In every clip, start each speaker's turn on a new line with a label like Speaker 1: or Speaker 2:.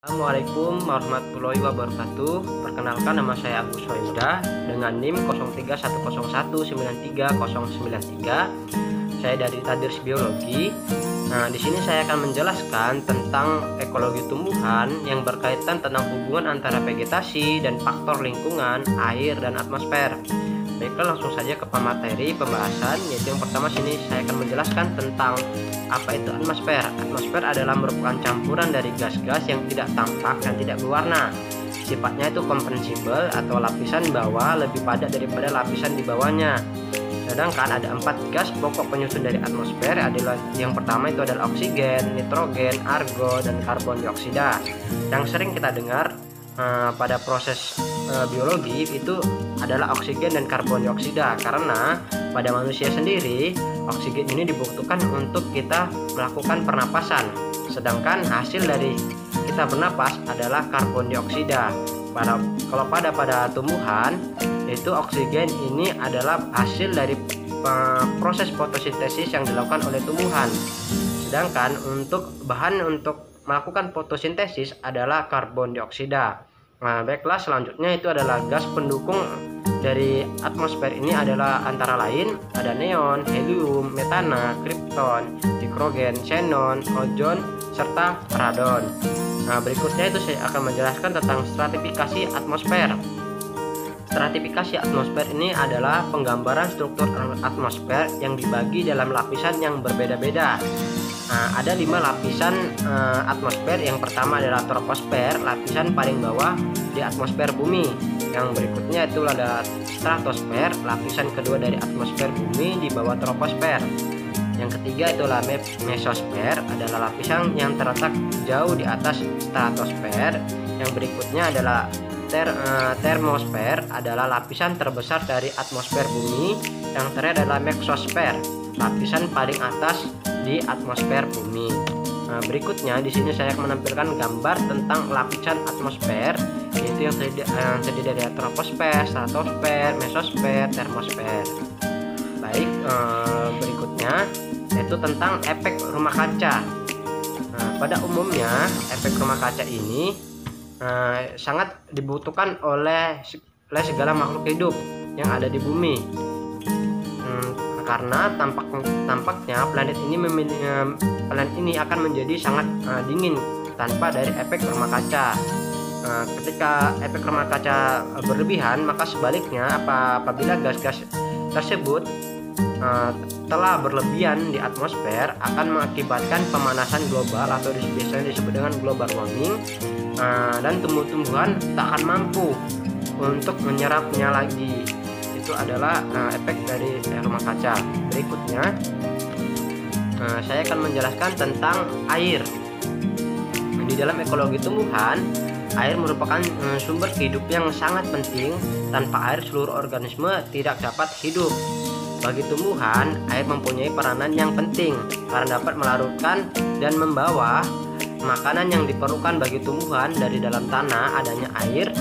Speaker 1: Assalamualaikum warahmatullahi wabarakatuh. Perkenalkan, nama saya Agus Soimda dengan NIM 0311093093. Saya dari Tadris Biologi. Nah, di sini saya akan menjelaskan tentang ekologi tumbuhan yang berkaitan tentang hubungan antara vegetasi dan faktor lingkungan, air, dan atmosfer. Baiklah, langsung saja ke materi pembahasan, yaitu yang pertama sini saya akan menjelaskan tentang apa itu atmosfer. Atmosfer adalah merupakan campuran dari gas-gas yang tidak tampak dan tidak berwarna. Sifatnya itu komprensibel atau lapisan bawah lebih padat daripada lapisan di bawahnya. Sedangkan ada 4 gas pokok penyusun dari atmosfer. Adalah yang pertama itu adalah oksigen, nitrogen, argon, dan karbon dioksida. Yang sering kita dengar pada proses biologi itu adalah oksigen dan karbon dioksida, karena pada manusia sendiri oksigen ini dibutuhkan untuk kita melakukan pernapasan, sedangkan hasil dari kita bernapas adalah karbon dioksida. Kalau pada tumbuhan itu oksigen ini adalah hasil dari proses fotosintesis yang dilakukan oleh tumbuhan, sedangkan untuk bahan untuk melakukan fotosintesis adalah karbon dioksida. Nah, baiklah, selanjutnya itu adalah gas pendukung dari atmosfer ini adalah antara lain ada neon, helium, metana, krypton, nitrogen, xenon, ozon, serta radon. Nah, berikutnya itu saya akan menjelaskan tentang stratifikasi atmosfer. Stratifikasi atmosfer ini adalah penggambaran struktur atmosfer yang dibagi dalam lapisan yang berbeda-beda. Nah, ada 5 lapisan atmosfer. Yang pertama adalah troposfer, lapisan paling bawah di atmosfer bumi. Yang berikutnya itu adalah stratosfer, lapisan kedua dari atmosfer bumi di bawah troposfer. Yang ketiga itulah mesosfer, adalah lapisan yang terletak jauh di atas stratosfer. Yang berikutnya adalah termosfer, adalah lapisan terbesar dari atmosfer bumi. Yang terakhir adalah meksosfer, lapisan paling atas di atmosfer bumi. Nah, berikutnya di sini saya akan menampilkan gambar tentang lapisan atmosfer, yaitu yang terdiri dari troposfer, stratosfer, mesosfer, termosfer. Baik, berikutnya yaitu tentang efek rumah kaca. Nah, pada umumnya efek rumah kaca ini sangat dibutuhkan oleh segala makhluk hidup yang ada di bumi. Karena tampaknya planet ini akan menjadi sangat dingin tanpa dari efek rumah kaca. Ketika efek rumah kaca berlebihan, maka sebaliknya apabila gas-gas tersebut telah berlebihan di atmosfer akan mengakibatkan pemanasan global atau biasanya disebut dengan global warming, dan tumbuh-tumbuhan tak akan mampu untuk menyerapnya lagi. Itu adalah efek dari rumah kaca. Berikutnya saya akan menjelaskan tentang air. Di dalam ekologi tumbuhan, air merupakan sumber kehidupan yang sangat penting. Tanpa air seluruh organisme tidak dapat hidup. Bagi tumbuhan, air mempunyai peranan yang penting karena dapat melarutkan dan membawa makanan yang diperlukan bagi tumbuhan dari dalam tanah. Adanya air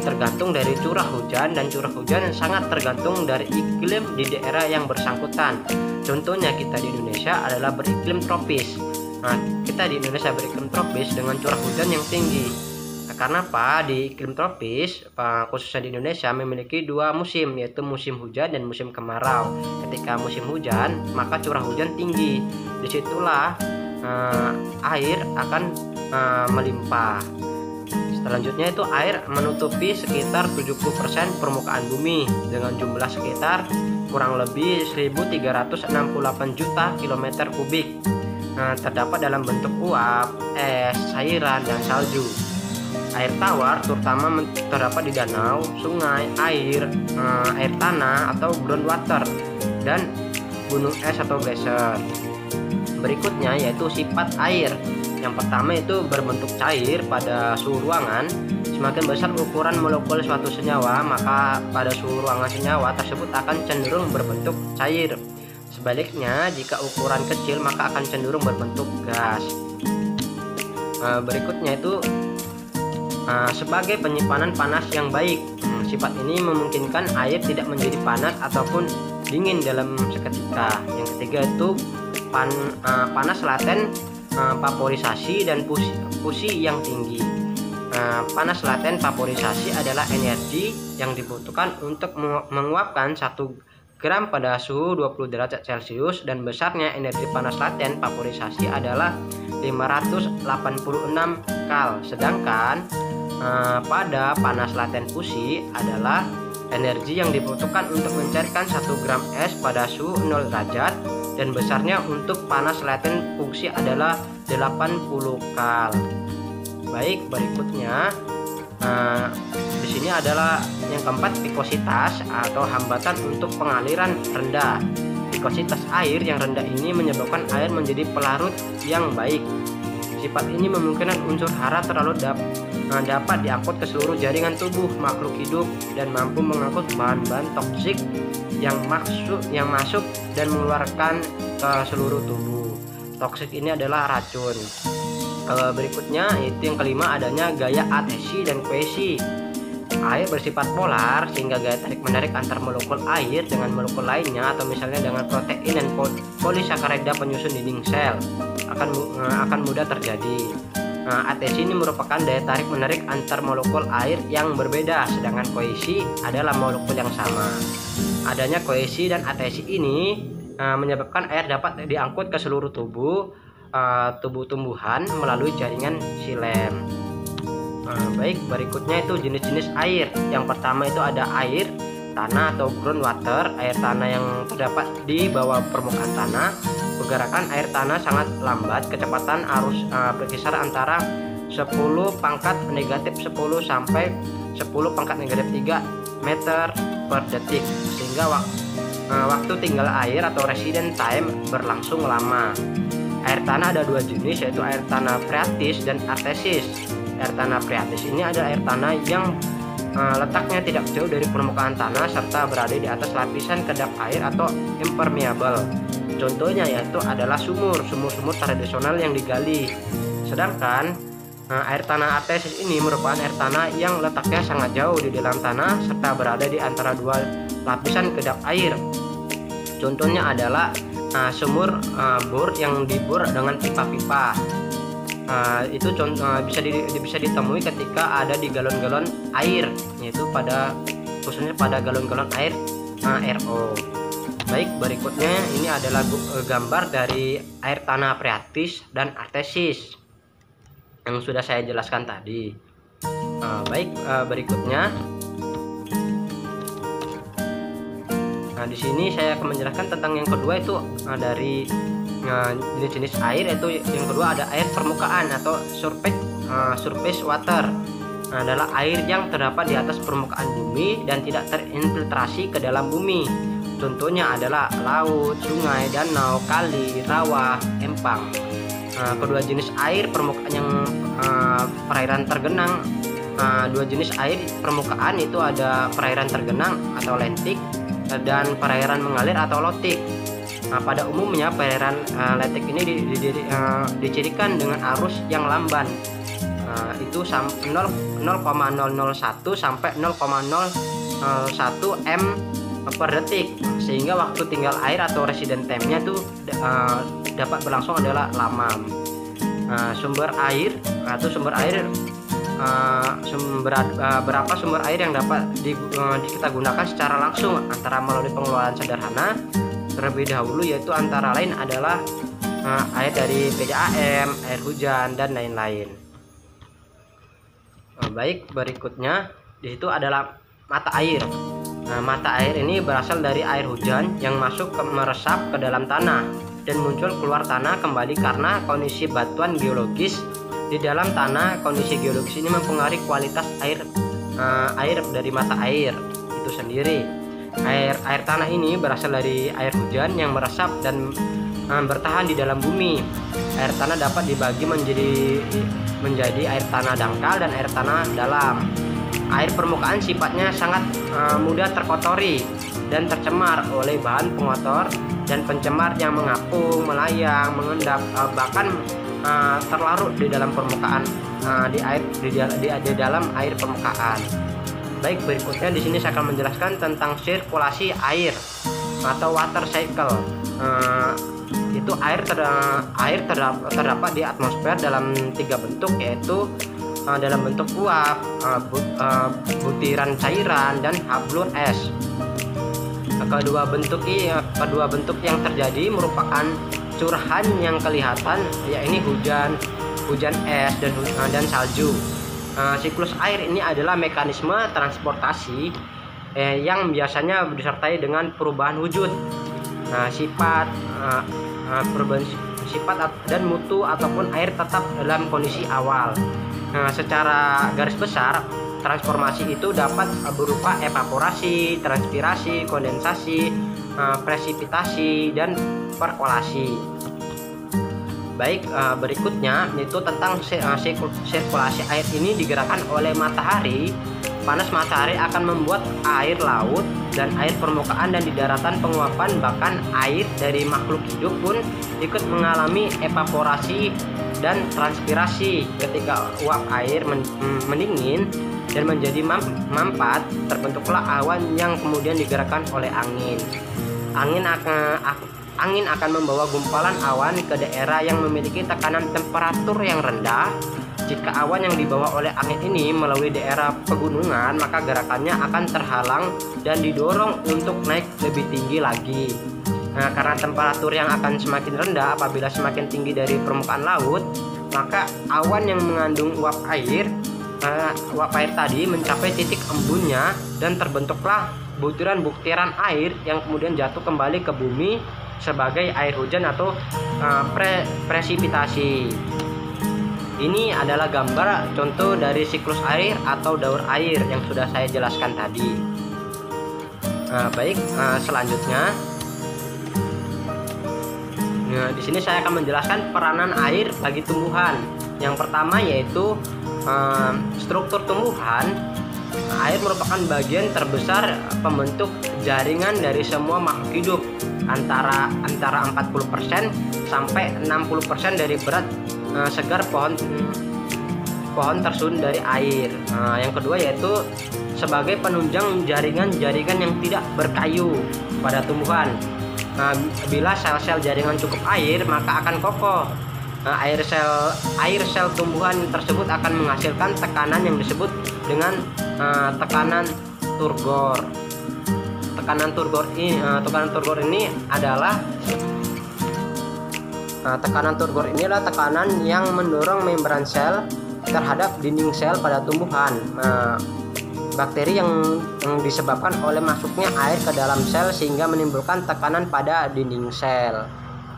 Speaker 1: tergantung dari curah hujan, dan curah hujan sangat tergantung dari iklim di daerah yang bersangkutan. Contohnya kita di Indonesia adalah beriklim tropis. Nah, kita di Indonesia beriklim tropis dengan curah hujan yang tinggi. Nah, karena apa? Di iklim tropis, khususnya di Indonesia, memiliki 2 musim, yaitu musim hujan dan musim kemarau. Ketika musim hujan, maka curah hujan tinggi. Disitulah air akan melimpah. Selanjutnya itu air menutupi sekitar 70% permukaan bumi dengan jumlah sekitar kurang lebih 1368 juta kilometer kubik. Terdapat dalam bentuk uap, es, cairan, dan salju. Air tawar terutama terdapat di danau, sungai, air tanah atau groundwater, dan gunung es atau geyser. Berikutnya yaitu sifat air. Yang pertama itu berbentuk cair pada suhu ruangan. Semakin besar ukuran molekul suatu senyawa, maka pada suhu ruangan senyawa tersebut akan cenderung berbentuk cair. Sebaliknya, jika ukuran kecil maka akan cenderung berbentuk gas. Berikutnya itu sebagai penyimpanan panas yang baik. Sifat ini memungkinkan air tidak menjadi panas ataupun dingin dalam seketika. Yang ketiga itu panas laten, vaporisasi, dan fusi yang tinggi. Panas laten vaporisasi adalah energi yang dibutuhkan untuk menguapkan 1 gram pada suhu 20 derajat Celcius, dan besarnya energi panas laten vaporisasi adalah 586 kal. Sedangkan pada panas laten fusi adalah energi yang dibutuhkan untuk mencairkan 1 gram es pada suhu 0 derajat, dan besarnya untuk panas laten fusi adalah 80 kal. Baik, berikutnya di sini adalah yang keempat, vikositas atau hambatan untuk pengaliran rendah. Vikositas air yang rendah ini menyebabkan air menjadi pelarut yang baik. Sifat ini memungkinkan unsur hara terlalu dapat diangkut ke seluruh jaringan tubuh makhluk hidup dan mampu mengangkut bahan-bahan toksik yang masuk dan mengeluarkan ke seluruh tubuh. Toksik ini adalah racun. Berikutnya itu yang kelima, adanya gaya adhesi dan kohesi. Air bersifat polar sehingga gaya tarik menarik antar molekul air dengan molekul lainnya, atau misalnya dengan protein dan polisakarida penyusun dinding sel, akan mudah terjadi. Adhesi ini merupakan daya tarik menarik antar molekul air yang berbeda, sedangkan kohesi adalah molekul yang sama. Adanya kohesi dan adhesi ini menyebabkan air dapat diangkut ke seluruh tumbuhan melalui jaringan xilem. Baik, berikutnya itu jenis-jenis air. Yang pertama itu ada air tanah atau groundwater, air tanah yang terdapat di bawah permukaan tanah. Pergerakan air tanah sangat lambat, kecepatan arus berkisar antara 10 pangkat negatif 10 sampai 10 pangkat negatif 3 meter per detik, sehingga waktu tinggal air atau resident time berlangsung lama. Air tanah ada 2 jenis, yaitu air tanah freatis dan artesis. Air tanah freatis ini adalah air tanah yang letaknya tidak jauh dari permukaan tanah serta berada di atas lapisan kedap air atau impermeable. Contohnya yaitu adalah sumur tradisional yang digali. Sedangkan air tanah artesis ini merupakan air tanah yang letaknya sangat jauh di dalam tanah serta berada di antara 2 lapisan kedap air. Contohnya adalah sumur bor yang dibor dengan pipa-pipa. Itu bisa ditemui ketika ada di galon-galon air, yaitu khususnya pada galon-galon air RO. Baik, berikutnya ini adalah gambar dari air tanah freatis dan artesis yang sudah saya jelaskan tadi. Baik, berikutnya. Di sini saya akan menjelaskan tentang yang kedua, itu dari jenis-jenis air. Yaitu yang kedua ada air permukaan atau surface water. Adalah air yang terdapat di atas permukaan bumi dan tidak terinfiltrasi ke dalam bumi. Contohnya adalah laut, sungai, danau, kali, rawa, empang. Kedua jenis air permukaan yang perairan tergenang. 2 jenis air permukaan itu ada perairan tergenang atau lentik dan perairan mengalir atau lotik. Pada umumnya perairan lentik ini dicirikan dengan arus yang lamban, itu 0,001 sampai 0,01 m per detik, sehingga waktu tinggal air atau resident time-nya itu dapat berlangsung adalah lama. Sumber air berapa sumber air yang dapat kita gunakan secara langsung antara melalui pengelolaan sederhana terlebih dahulu, yaitu antara lain adalah air dari PDAM, air hujan, dan lain-lain. Baik, berikutnya di situ adalah mata air. Mata air ini berasal dari air hujan yang meresap ke dalam tanah dan muncul keluar tanah kembali karena kondisi batuan geologis di dalam tanah. Kondisi geologis ini mempengaruhi kualitas air dari mata air itu sendiri. Air tanah ini berasal dari air hujan yang meresap dan bertahan di dalam bumi. Air tanah dapat dibagi menjadi air tanah dangkal dan air tanah dalam. Air permukaan sifatnya sangat mudah terkotori dan tercemar oleh bahan pengotor dan pencemar yang mengapung, melayang, mengendap, bahkan terlarut di dalam permukaan di dalam air permukaan. Baik, berikutnya di sini saya akan menjelaskan tentang sirkulasi air atau water cycle. Itu air terdapat di atmosfer dalam 3 bentuk, yaitu dalam bentuk uap, butiran cairan, dan hablur es. Kedua bentuk yang terjadi merupakan curahan yang kelihatan, yakni hujan es dan salju. Siklus air ini adalah mekanisme transportasi yang biasanya disertai dengan perubahan wujud, sifat dan mutu ataupun air tetap dalam kondisi awal. Secara garis besar, transformasi itu dapat berupa evaporasi, transpirasi, kondensasi, presipitasi, dan perkolasi. Baik, berikutnya itu tentang sirkulasi air ini digerakkan oleh matahari. Panas matahari akan membuat air laut dan air permukaan dan di daratan penguapan, bahkan air dari makhluk hidup pun ikut mengalami evaporasi dan transpirasi. Ketika uap air mendingin dan menjadi mampat, terbentuklah awan yang kemudian digerakkan oleh angin. Angin akan membawa gumpalan awan ke daerah yang memiliki tekanan temperatur yang rendah. Jika awan yang dibawa oleh angin ini melalui daerah pegunungan, maka gerakannya akan terhalang dan didorong untuk naik lebih tinggi lagi. Karena temperatur yang akan semakin rendah apabila semakin tinggi dari permukaan laut, maka awan yang mengandung uap air tadi mencapai titik embunnya dan terbentuklah butiran-butiran air yang kemudian jatuh kembali ke bumi sebagai air hujan atau presipitasi. Ini adalah gambar contoh dari siklus air atau daur air yang sudah saya jelaskan tadi. Baik, selanjutnya, di sini saya akan menjelaskan peranan air bagi tumbuhan. Yang pertama yaitu struktur tumbuhan. Air merupakan bagian terbesar pembentuk jaringan dari semua makhluk hidup. Antara 40% sampai 60% dari berat segar pohon tersusun dari air. Yang kedua yaitu sebagai penunjang jaringan-jaringan yang tidak berkayu pada tumbuhan. Bila sel-sel jaringan cukup air, maka akan kokoh. Air sel tumbuhan tersebut akan menghasilkan tekanan yang disebut dengan tekanan turgor. Tekanan turgor ini adalah tekanan yang mendorong membran sel terhadap dinding sel pada tumbuhan. Bakteri yang disebabkan oleh masuknya air ke dalam sel sehingga menimbulkan tekanan pada dinding sel.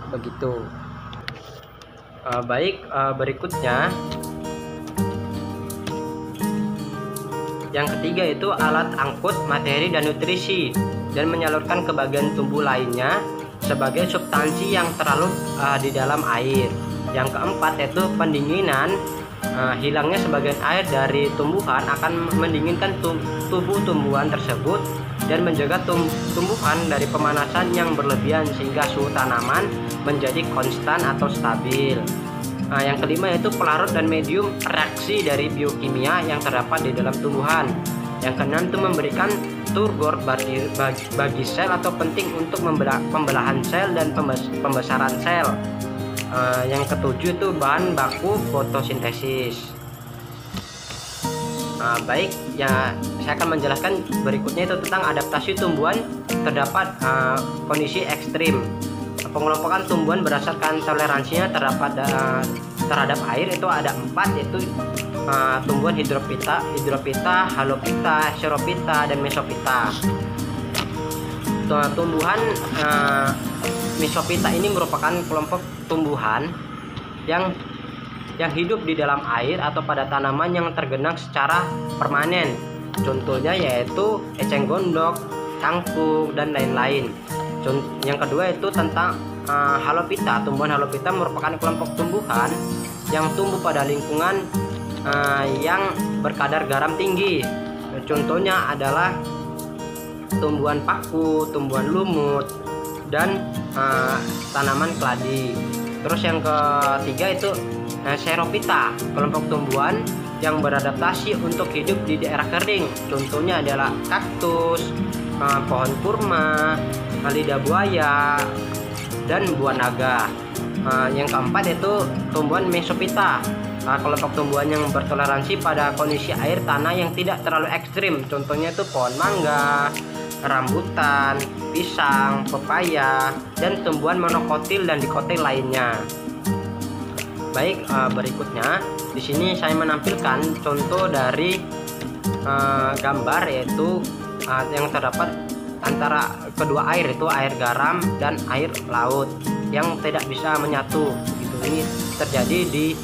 Speaker 1: Begitu. Baik, berikutnya yang ketiga itu alat angkut materi dan nutrisi dan menyalurkan ke bagian tubuh lainnya sebagai substansi yang terlarut di dalam air. Yang keempat yaitu pendinginan. Hilangnya sebagian air dari tumbuhan akan mendinginkan tubuh tumbuhan tersebut dan menjaga tumbuhan dari pemanasan yang berlebihan sehingga suhu tanaman menjadi konstan atau stabil. Yang kelima yaitu pelarut dan medium reaksi dari biokimia yang terdapat di dalam tumbuhan. Yang keenam itu memberikan turgor bagi sel atau penting untuk pembelahan sel dan pembesaran sel. Yang ketujuh itu bahan baku fotosintesis. Baik, ya saya akan menjelaskan berikutnya itu tentang adaptasi tumbuhan terdapat kondisi ekstrim. Pengelompokan tumbuhan berdasarkan toleransinya terhadap air itu ada 4, yaitu tumbuhan hidropita, halopita, xeropita, dan mesopita. Tumbuhan mesopita ini merupakan kelompok tumbuhan yang hidup di dalam air atau pada tanaman yang tergenang secara permanen. Contohnya yaitu eceng gondok, kangkung, dan lain-lain. Yang kedua itu tentang halopita. Tumbuhan halopita merupakan kelompok tumbuhan yang tumbuh pada lingkungan yang berkadar garam tinggi. Contohnya adalah tumbuhan paku, tumbuhan lumut, dan tanaman keladi. Terus yang ketiga itu xeropita, kelompok tumbuhan yang beradaptasi untuk hidup di daerah kering. Contohnya adalah kaktus, pohon kurma, lidah buaya, dan buah naga. Yang keempat itu tumbuhan mesopita. kelompok tumbuhan yang bertoleransi pada kondisi air tanah yang tidak terlalu ekstrim. Contohnya itu pohon mangga, rambutan, pisang, pepaya, dan tumbuhan monokotil dan dikotil lainnya. Baik, berikutnya di sini saya menampilkan contoh dari gambar, yaitu yang terdapat antara kedua air, itu air garam dan air laut yang tidak bisa menyatu. Ini terjadi di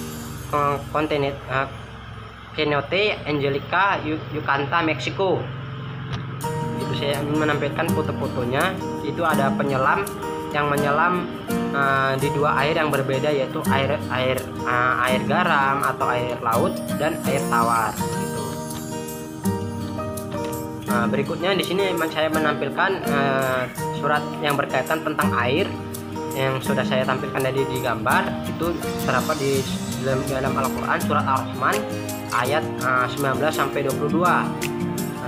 Speaker 1: Cenote Angelica Yucatan, Meksiko. Itu saya menampilkan foto-fotonya. Itu ada penyelam yang menyelam di dua air yang berbeda, yaitu air garam atau air laut dan air tawar. Gitu. Berikutnya di sini saya menampilkan surat yang berkaitan tentang air yang sudah saya tampilkan tadi di gambar. Itu terdapat di dalam Al-Quran surat Ar-Rahman ayat 19 sampai 22.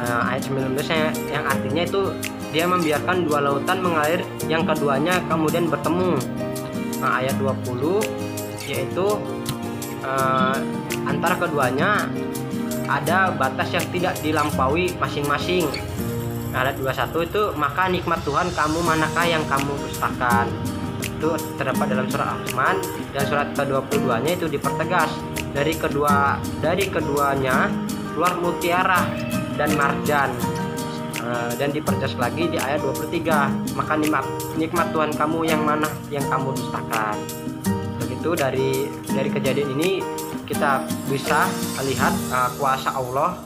Speaker 1: Ayat 19 yang artinya itu dia membiarkan dua lautan mengalir yang keduanya kemudian bertemu. Ayat 20 yaitu antara keduanya ada batas yang tidak dilampaui masing-masing. Ayat 21 itu maka nikmat Tuhan kamu manakah yang kamu dustakan. Itu terdapat dalam surat Ar-Rahman, dan surat ke-22 nya itu dipertegas dari keduanya keluar mutiara dan marjan, dan dipertegas lagi di ayat 23 maka nikmat Tuhan kamu yang mana yang kamu dustakan. Begitu dari kejadian ini kita bisa lihat kuasa Allah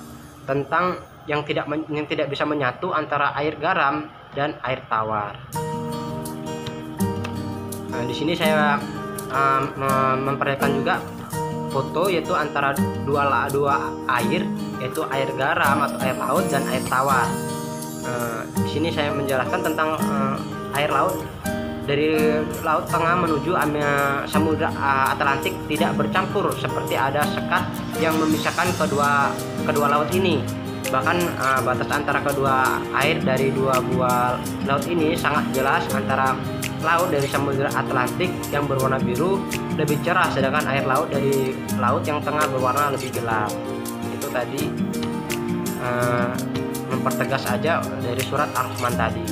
Speaker 1: tentang yang tidak bisa menyatu antara air garam dan air tawar. Di sini saya memperlihatkan juga foto, yaitu antara dua air, yaitu air garam atau air laut dan air tawar. Di sini saya menjelaskan tentang air laut. Dari laut tengah menuju samudra Atlantik tidak bercampur, seperti ada sekat yang memisahkan kedua laut ini. Bahkan batas antara kedua air dari dua buah laut ini sangat jelas. Antara laut dari samudra Atlantik yang berwarna biru lebih cerah, sedangkan air laut dari laut yang tengah berwarna lebih gelap. Itu tadi mempertegas aja dari surat Ar-Rahman tadi.